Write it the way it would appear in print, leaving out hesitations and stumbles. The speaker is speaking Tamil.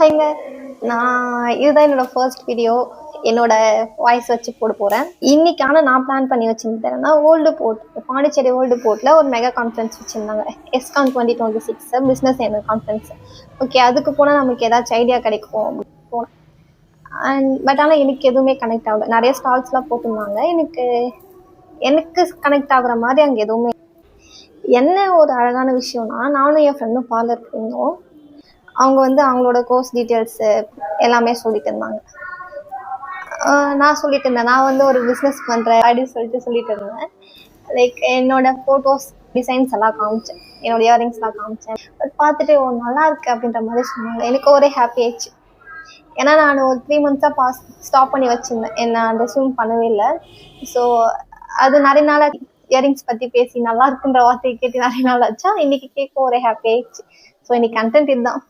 ஹைங்க. இதுதான் என்னோட ஃபர்ஸ்ட் வீடியோ. என்னோட வாய்ஸ் வச்சு போட போறேன். இன்னைக்கு நான் பிளான் பண்ணி வச்சிருந்தேன்னா, ஓல்டு போர்ட் பாண்டிச்சேரி ஓல்டு போர்ட்ல ஒரு மெகா கான்ஃபரன்ஸ் வச்சிருந்தாங்க. எஸ்கான் 2026 பிசினஸ் ஏனல் கான்ஃபரன்ஸ். ஓகே, அதுக்கு போனா நமக்கு ஏதாச்சும் ஐடியா கிடைக்கும் அப்படின்னு போனேன். பட் எனக்கு எதுவுமே கனெக்ட் ஆகல. நிறைய ஸ்டால்ஸ்லாம் போட்டிருந்தாங்க. எனக்கு கனெக்ட் ஆகுற மாதிரி அங்கே எதுவுமே. என்ன ஒரு அழகான விஷயம்னா, நானும் என் ஃப்ரெண்டும் பார்லர் போயிருந்தோம். அவங்க அவங்களோட கோர்ஸ் டீட்டெயில்ஸு எல்லாமே சொல்லிட்டு இருந்தாங்க. நான் சொல்லிட்டு இருந்தேன், நான் ஒரு பிஸ்னஸ் பண்ணுறேன் அப்படின்னு சொல்லிட்டு இருந்தேன். லைக் என்னோட ஃபோட்டோஸ் டிசைன்ஸ் எல்லாம் காமிச்சேன், என்னோட இயரிங்ஸ்லாம் காமிச்சேன். பட் பார்த்துட்டு நல்லா இருக்கு அப்படின்ற மாதிரி சொன்னாங்க. எனக்கு ஒரே ஹாப்பி ஆயிடுச்சு. ஏன்னா நான் ஒரு 3 months ஸ்டாப் பண்ணி வச்சுருந்தேன், என்ன ரெஸ்யூம் பண்ணவே இல்லை. ஸோ அது நிறைய நாள் இயரிங்ஸ் பற்றி பேசி நல்லா இருக்குன்ற வார்த்தையை கேட்டு நிறைய நாள் ஆச்சா. இன்னைக்கு கேட்க ஒரே ஹாப்பி ஆயிடுச்சு. ஸோ இன்னைக்கு கண்டென்ட் இதுதான்.